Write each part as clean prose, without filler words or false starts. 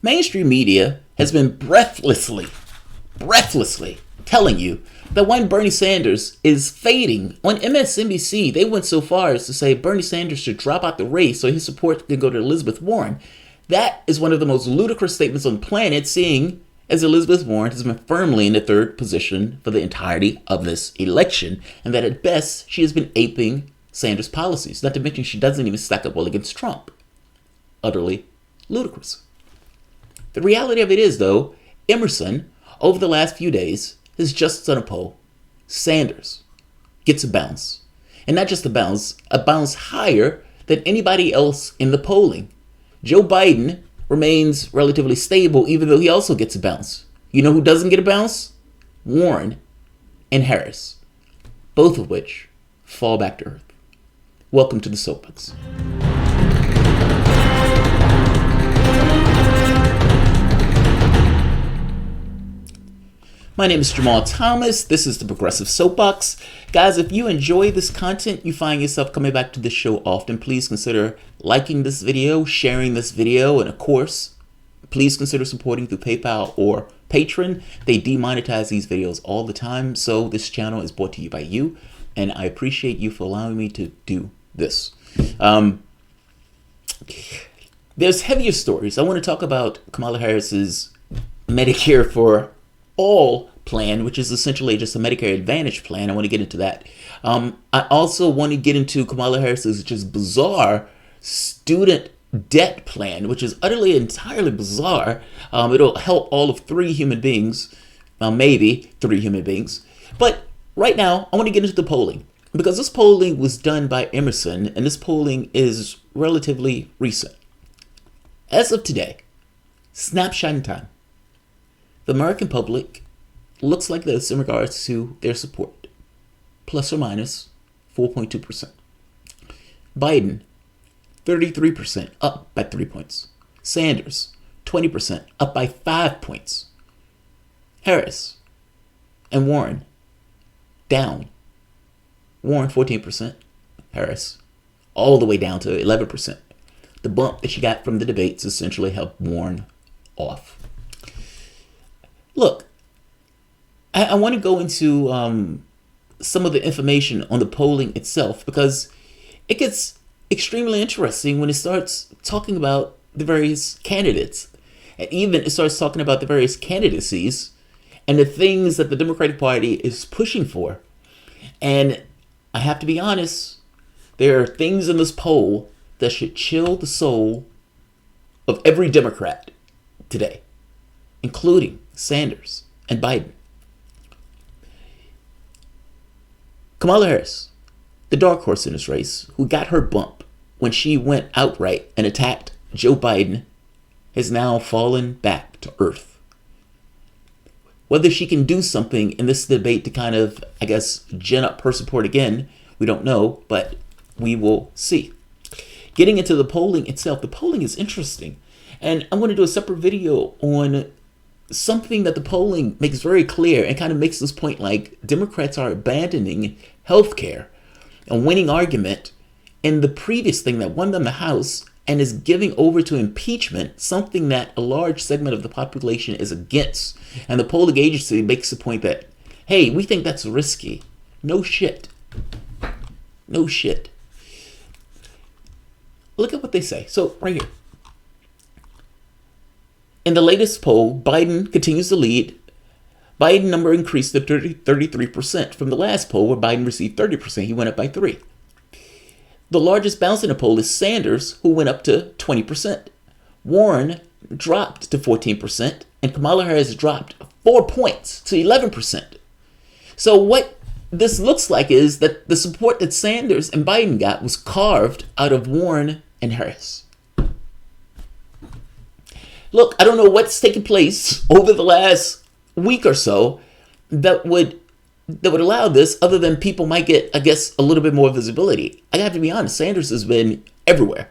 Mainstream media has been breathlessly telling you that when Bernie Sanders is fading, on MSNBC, they went so far as to say Bernie Sanders should drop out the race so his support can go to Elizabeth Warren. That is one of the most ludicrous statements on the planet, seeing as Elizabeth Warren has been firmly in the third position for the entirety of this election, and that at best she has been aping Sanders' policies, not to mention she doesn't even stack up well against Trump. Utterly ludicrous. The reality of it is, though, Emerson, over the last few days, has just done a poll. Sanders gets a bounce. And not just a bounce higher than anybody else in the polling. Joe Biden remains relatively stable, even though he also gets a bounce. You know who doesn't get a bounce? Warren and Harris, both of which fall back to earth. Welcome to the Soapbox. My name is Jamarl Thomas. This is the Progressive Soapbox. Guys, if you enjoy this content, you find yourself coming back to this show often, please consider liking this video, sharing this video, and of course, please consider supporting through PayPal or Patreon. They demonetize these videos all the time, so this channel is brought to you by you, and I appreciate you for allowing me to do this. There's heavier stories. I want to talk about Kamala Harris's Medicare for All plan, which is essentially just a Medicare Advantage plan. I want to get into that. I also want to get into Kamala Harris's just bizarre student debt plan, which is utterly, entirely bizarre. It'll help all of three human beings, maybe three human beings. But right now, I want to get into the polling, because this polling was done by Emerson, and this polling is relatively recent. As of today, snapshot in time, the American public looks like this in regards to their support, plus or minus 4.2%. Biden, 33%, up by 3 points. Sanders, 20%, up by 5 points. Harris and Warren, down. Warren, 14%. Harris, all the way down to 11%. The bump that she got from the debates essentially helped Warren off. Look, I want to go into some of the information on the polling itself, because it gets extremely interesting when it starts talking about the various candidates. And even it starts talking about the various candidacies and the things that the Democratic Party is pushing for. And I have to be honest, there are things in this poll that should chill the soul of every Democrat today, including Sanders and Biden. Kamala Harris, the dark horse in this race, who got her bump when she went outright and attacked Joe Biden, has now fallen back to earth. Whether she can do something in this debate to kind of, I guess, gin up her support again, we don't know, but we will see. Getting into the polling itself, the polling is interesting. And I'm going to do a separate video on something that the polling makes very clear and kind of makes this point like Democrats are abandoning healthcare, a winning argument in the previous thing that won them the House, and is giving over to impeachment, something that a large segment of the population is against. And the polling agency makes the point that, hey, we think that's risky. No shit. No shit. Look at what they say. So right here. In the latest poll, Biden continues to lead. Biden number increased to 33% from the last poll where Biden received 30%. He went up by 3. The largest bounce in the poll is Sanders, who went up to 20%. Warren dropped to 14%, and Kamala Harris dropped 4 points to 11%. So what this looks like is that the support that Sanders and Biden got was carved out of Warren and Harris. Look, I don't know what's taken place over the last week or so that would allow this, other than people might get, I guess, a little bit more visibility. I have to be honest, Sanders has been everywhere.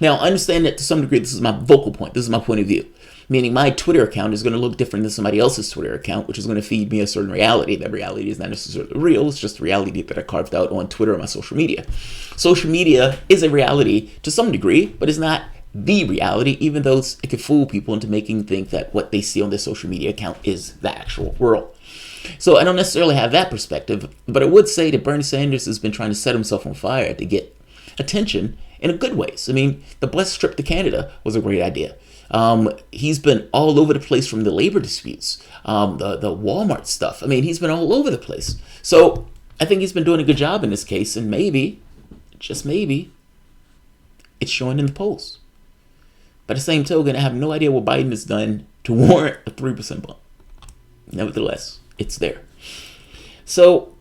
Now, I understand that to some degree, this is my vocal point. This is my point of view. Meaning my Twitter account is going to look different than somebody else's Twitter account, which is going to feed me a certain reality. That reality is not necessarily real. It's just the reality that I carved out on Twitter and my social media. Social media is a reality to some degree, but it's not the reality, even though it can fool people into making think that what they see on their social media account is the actual world. So I don't necessarily have that perspective, but I would say that Bernie Sanders has been trying to set himself on fire to get attention in a good ways. I mean, the bus trip to Canada was a great idea. He's been all over the place from the labor disputes, the Walmart stuff. I mean, he's been all over the place. So I think he's been doing a good job in this case, and maybe, just maybe, it's showing in the polls. By the same token, I have no idea what Biden has done to warrant a 3% bump. Nevertheless, it's there. So,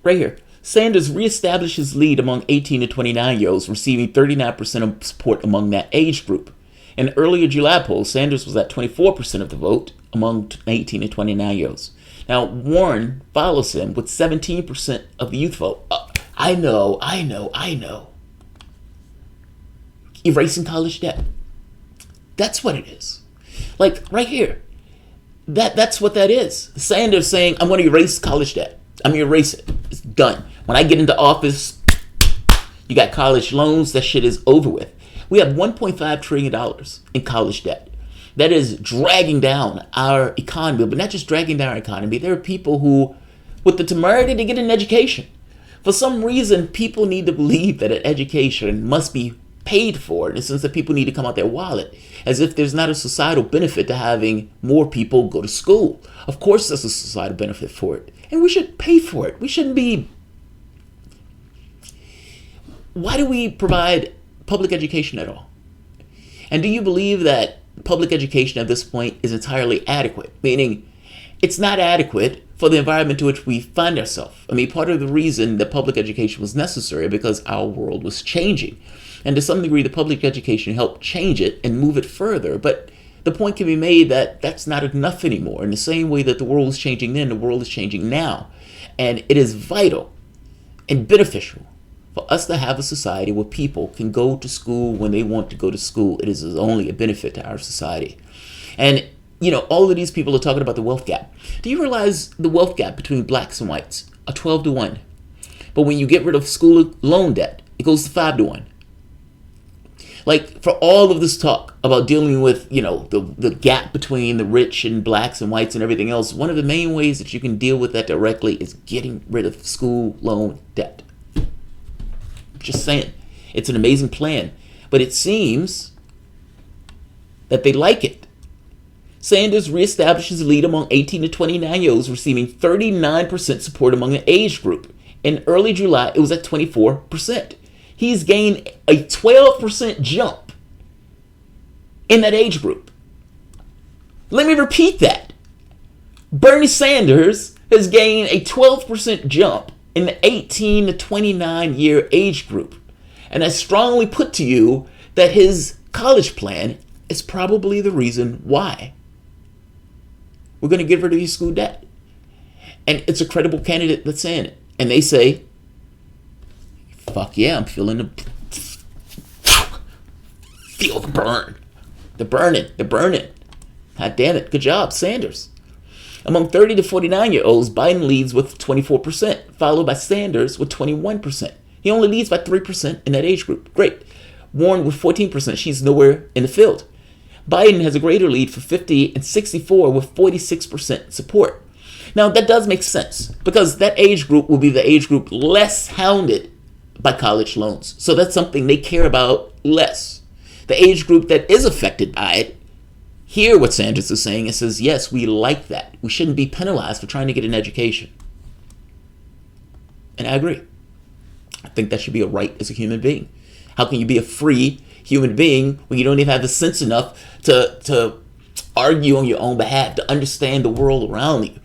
right here, Sanders reestablished his lead among 18 to 29-year-olds, receiving 39% of support among that age group. In an earlier July poll, Sanders was at 24% of the vote among 18 to 29-year-olds. Now, Warren follows him with 17% of the youth vote. I know. Erasing college debt. That's what it is. Like, right here. That's what that is. Sanders saying, I'm going to erase college debt. I'm going to erase it. It's done. When I get into office, you got college loans. That shit is over with. We have $1.5 trillion in college debt. That is dragging down our economy. But not just dragging down our economy. There are people who, with the temerity to get an education. For some reason, people need to believe that an education must be paid for, in the sense that people need to come out their wallet, as if there's not a societal benefit to having more people go to school. Of course there's a societal benefit for it, and we should pay for it. We shouldn't be... Why do we provide public education at all? And do you believe that public education at this point is entirely adequate? Meaning, it's not adequate for the environment to which we find ourselves. I mean, part of the reason that public education was necessary because our world was changing. And to some degree, the public education helped change it and move it further. But the point can be made that that's not enough anymore. In the same way that the world was changing then, the world is changing now. And it is vital and beneficial for us to have a society where people can go to school when they want to go to school. It is only a benefit to our society. And, you know, all of these people are talking about the wealth gap. Do you realize the wealth gap between blacks and whites are 12 to 1? But when you get rid of school loan debt, it goes to 5 to 1. Like, for all of this talk about dealing with, you know, the gap between the rich and blacks and whites and everything else, one of the main ways that you can deal with that directly is getting rid of school loan debt. Just saying. It's an amazing plan. But it seems that they like it. Sanders reestablishes lead among 18 to 29-year-olds, receiving 39% support among the age group. In early July, it was at 24%. He's gained a 12% jump in that age group. Let me repeat that. Bernie Sanders has gained a 12% jump in the 18 to 29 year age group. And I strongly put to you that his college plan is probably the reason why. We're going to get rid of your school debt. And it's a credible candidate that's saying it. And they say, fuck yeah, I'm feeling feel the burn. They're burning. God damn it. Good job, Sanders. Among 30 to 49-year-olds, Biden leads with 24%, followed by Sanders with 21%. He only leads by 3% in that age group. Great. Warren with 14%. She's nowhere in the field. Biden has a greater lead for 50 and 64 with 46% support. Now, that does make sense because that age group will be the age group less hounded by college loans. So that's something they care about less. The age group that is affected by it, hear what Sanders is saying and says, yes, we like that. We shouldn't be penalized for trying to get an education. And I agree. I think that should be a right as a human being. How can you be a free human being when you don't even have the sense enough to argue on your own behalf, to understand the world around you?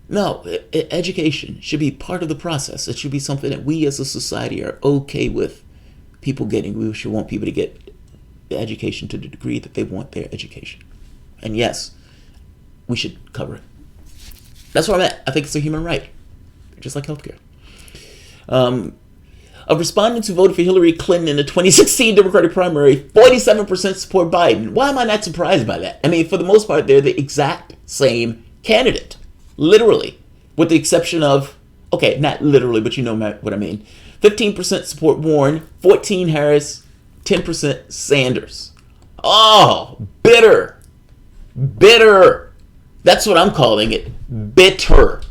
No, education should be part of the process. It should be something that we as a society are okay with people getting. We should want people to get the education to the degree that they want their education. And yes, we should cover it. That's where I'm at. I think it's a human right, just like healthcare. Of respondents who voted for Hillary Clinton in the 2016 Democratic primary, 47% support Biden. Why am I not surprised by that? I mean, for the most part, they're the exact same candidate. Literally. With the exception of, okay, not literally, but you know what I mean. 15% support Warren, 14% Harris, 10% Sanders. Oh, bitter. Bitter. That's what I'm calling it. Bitter.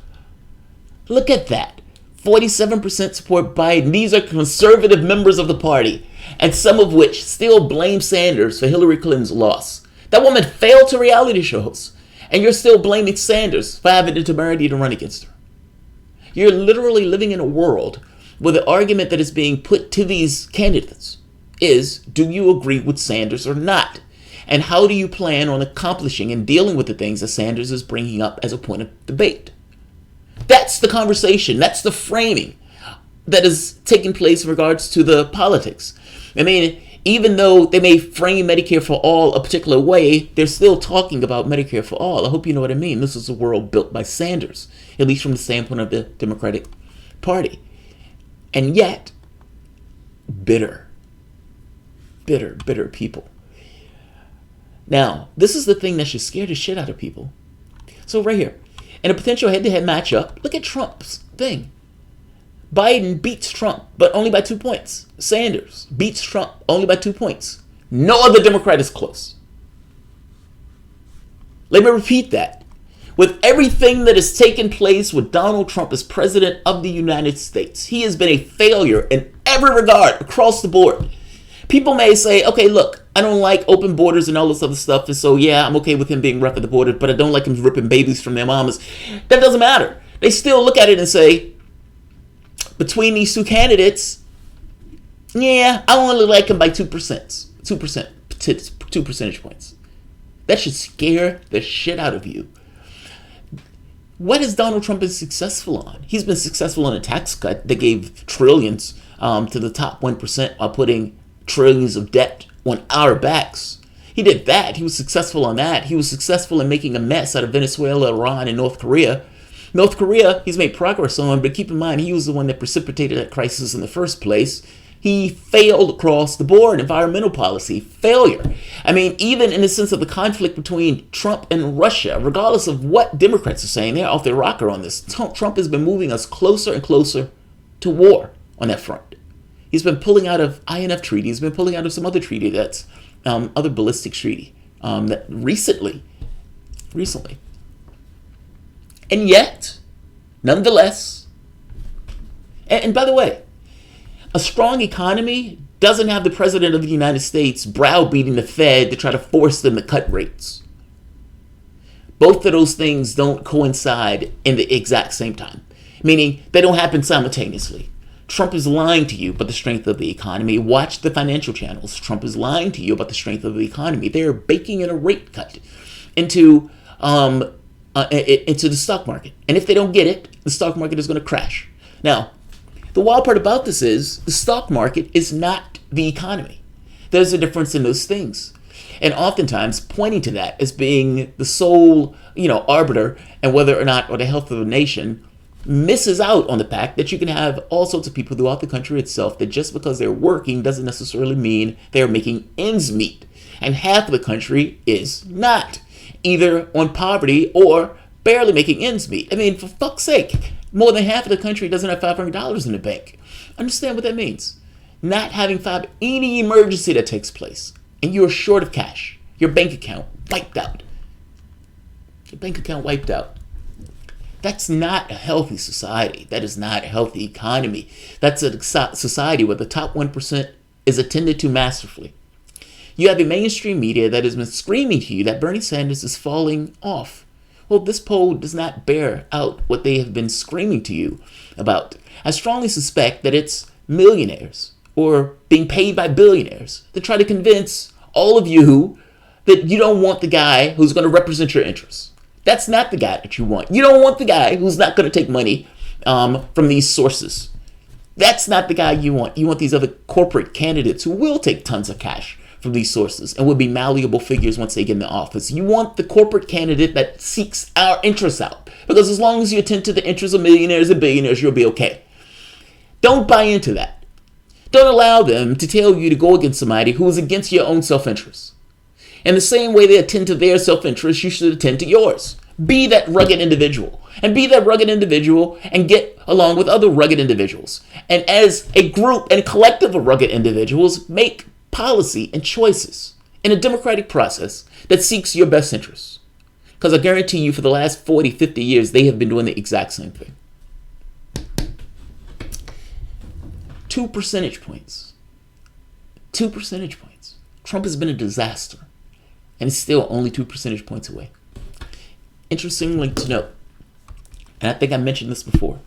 Look at that. 47% support Biden. These are conservative members of the party, and some of which still blame Sanders for Hillary Clinton's loss. That woman failed to reality shows, and you're still blaming Sanders for having the temerity to run against her. You're literally living in a world where the argument that is being put to these candidates is, do you agree with Sanders or not? And how do you plan on accomplishing and dealing with the things that Sanders is bringing up as a point of debate? That's the conversation. That's the framing that is taking place in regards to the politics. I mean, even though they may frame Medicare for all a particular way, they're still talking about Medicare for all. I hope you know what I mean. This is a world built by Sanders, at least from the standpoint of the Democratic Party. And yet, bitter people. Now, this is the thing that should scare the shit out of people. So right here, in a potential head-to-head matchup, look at Trump's thing. Biden beats Trump, but only by 2 points. Sanders beats Trump only by 2 points. No other Democrat is close. Let me repeat that. With everything that has taken place with Donald Trump as president of the United States, he has been a failure in every regard across the board. People may say, okay, look, I don't like open borders and all this other stuff, and so yeah, I'm okay with him being rough at the border, but I don't like him ripping babies from their mamas. That doesn't matter. They still look at it and say, between these two candidates, yeah, I only like him by 2%. 2 percentage points. That should scare the shit out of you. What has Donald Trump been successful on? He's been successful on a tax cut that gave trillions to the top 1% while putting trillions of debt on our backs. He did that. He was successful on that. He was successful in making a mess out of Venezuela, Iran, and North Korea. North Korea, he's made progress on, but keep in mind, he was the one that precipitated that crisis in the first place. He failed across the board. Environmental policy, failure. I mean, even in the sense of the conflict between Trump and Russia, regardless of what Democrats are saying, they're off their rocker on this. Trump has been moving us closer and closer to war on that front. He's been pulling out of INF treaty. He's been pulling out of some other treaty that's other ballistic treaty that recently. And yet, nonetheless, and by the way, a strong economy doesn't have the president of the United States browbeating the Fed to try to force them to cut rates. Both of those things don't coincide in the exact same time, meaning they don't happen simultaneously. Trump is lying to you about the strength of the economy. Watch the financial channels. Trump is lying to you about the strength of the economy. They are baking in a rate cut into the stock market. And if they don't get it, the stock market is going to crash. Now, the wild part about this is the stock market is not the economy. There's a difference in those things. And oftentimes pointing to that as being the sole, arbiter and whether or not, or the health of a nation, misses out on the fact that you can have all sorts of people throughout the country itself that just because they're working doesn't necessarily mean they're making ends meet. And half of the country is not, either on poverty or barely making ends meet. I mean, for fuck's sake, more than half of the country doesn't have $500 in the bank. Understand what that means. Not having any emergency that takes place, and you're short of cash. Your bank account wiped out. That's not a healthy society. That is not a healthy economy. That's a society where the top 1% is attended to masterfully. You have a mainstream media that has been screaming to you that Bernie Sanders is falling off. Well, this poll does not bear out what they have been screaming to you about. I strongly suspect that it's millionaires or being paid by billionaires to try to convince all of you that you don't want the guy who's going to represent your interests. That's not the guy that you want. You don't want the guy who's not going to take money from these sources. That's not the guy you want. You want these other corporate candidates who will take tons of cash from these sources and will be malleable figures once they get in the office. You want the corporate candidate that seeks our interests out. Because as long as you attend to the interests of millionaires and billionaires, you'll be okay. Don't buy into that. Don't allow them to tell you to go against somebody who is against your own self-interest. In the same way they attend to their self-interest, you should attend to yours. Be that rugged individual. And be that rugged individual and get along with other rugged individuals. And as a group and collective of rugged individuals, make policy and choices in a democratic process that seeks your best interests. Because I guarantee you for the last 40, 50 years, they have been doing the exact same thing. 2 percentage points. 2 percentage points. Trump has been a disaster. And it's still only 2 percentage points away. Interestingly to note, and I think I mentioned this before,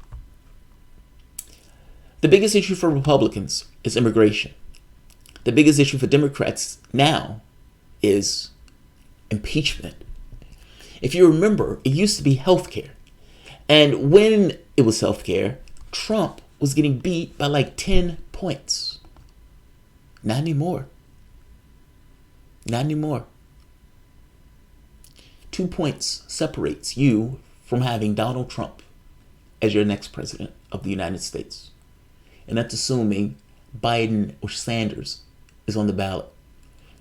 the biggest issue for Republicans is immigration. The biggest issue for Democrats now is impeachment. If you remember, it used to be healthcare. And when it was healthcare, Trump was getting beat by like 10 points. Not anymore. Not anymore. 2 points separates you from having Donald Trump as your next president of the United States. And that's assuming Biden or Sanders is on the ballot.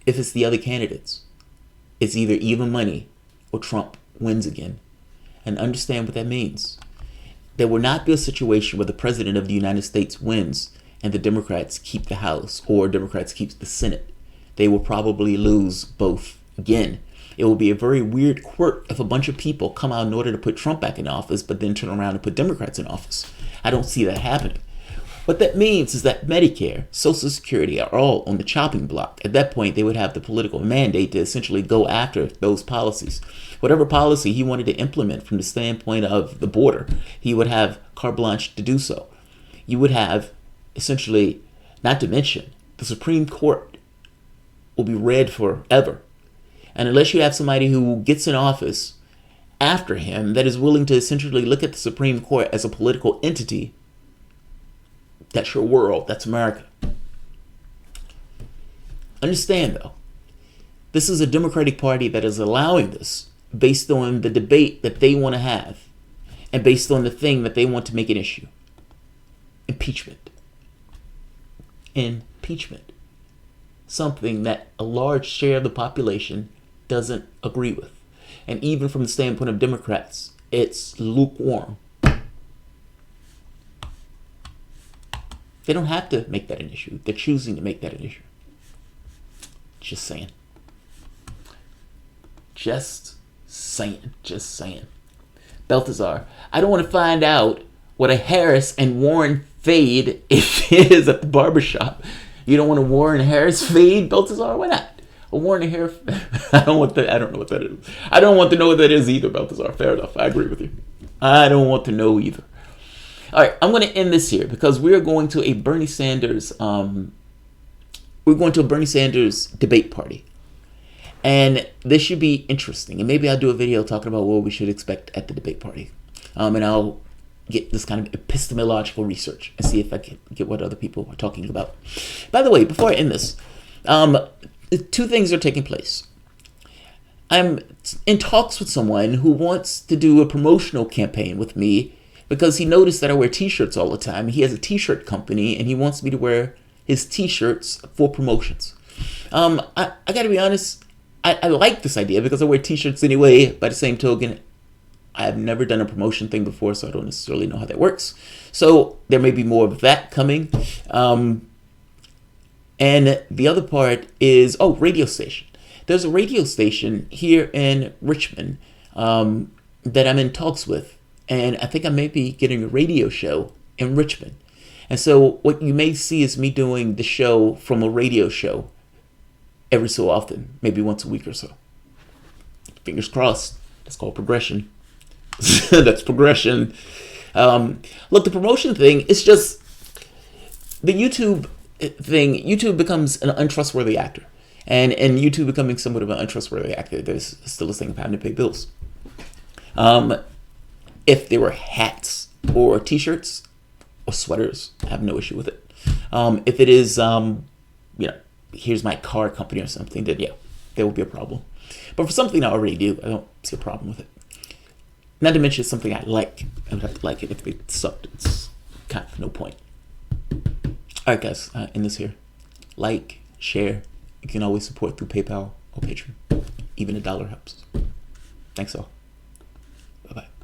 If it's the other candidates, it's either even money or Trump wins again. And understand what that means. There will not be a situation where the president of the United States wins and the Democrats keep the House or Democrats keep the Senate. They will probably lose both again. It will be a very weird quirk if a bunch of people come out in order to put Trump back in office, but then turn around and put Democrats in office. I don't see that happening. What that means is that Medicare, Social Security are all on the chopping block. At that point, they would have the political mandate to essentially go after those policies. Whatever policy he wanted to implement from the standpoint of the border, he would have carte blanche to do so. You would have essentially, not to mention, the Supreme Court will be read forever. And unless you have somebody who gets in office after him that is willing to essentially look at the Supreme Court as a political entity, that's your world. That's America. Understand, though, this is a Democratic Party that is allowing this based on the debate that they want to have and based on the thing that they want to make an issue. Impeachment. Impeachment. Something that a large share of the population doesn't agree with. And even from the standpoint of Democrats, it's lukewarm. They don't have to make that an issue. They're choosing to make that an issue. Just saying. Just saying. Just saying. Balthazar, I don't want to find out what a Harris and Warren fade is at the barbershop. You don't want a Warren Harris fade, Balthazar? Why not? A Warren Harris. I don't know what that is. I don't want to know what that is either, Balthazar. Fair enough. I agree with you. I don't want to know either. All right, I'm going to end this here because we are going to a Bernie Sanders. We're going to a Bernie Sanders debate party, and this should be interesting. And maybe I'll do a video talking about what we should expect at the debate party, and I'll get this kind of epistemological research and see if I can get what other people are talking about. By the way, before I end this, 2 things are taking place. I'm in talks with someone who wants to do a promotional campaign with me because he noticed that I wear t-shirts all the time. He has a t-shirt company and he wants me to wear his t-shirts for promotions. I gotta be honest, I like this idea because I wear t-shirts anyway. By the same token, I have never done a promotion thing before, so I don't necessarily know how that works. So there may be more of that coming. And the other part is, radio station. There's a radio station here in Richmond that I'm in talks with. And I think I may be getting a radio show in Richmond. And so what you may see is me doing the show from a radio show every so often, maybe once a week or so. Fingers crossed. That's called progression. That's progression. Look, the promotion thing, it's just the YouTube thing. YouTube becomes an untrustworthy actor. And YouTube becoming somewhat of an untrustworthy actor, there's still this thing of having to pay bills. If there were hats or t-shirts or sweaters, I have no issue with it. If it is, here's my car company or something, then yeah, there will be a problem. But for something I already do, I don't see a problem with it. Not to mention it's something I like. I would have to like it. If it sucked, it's kind of no point. All right, guys, end this here. Like, share. You can always support through PayPal or Patreon. Even $1 helps. Thanks all. Bye-bye.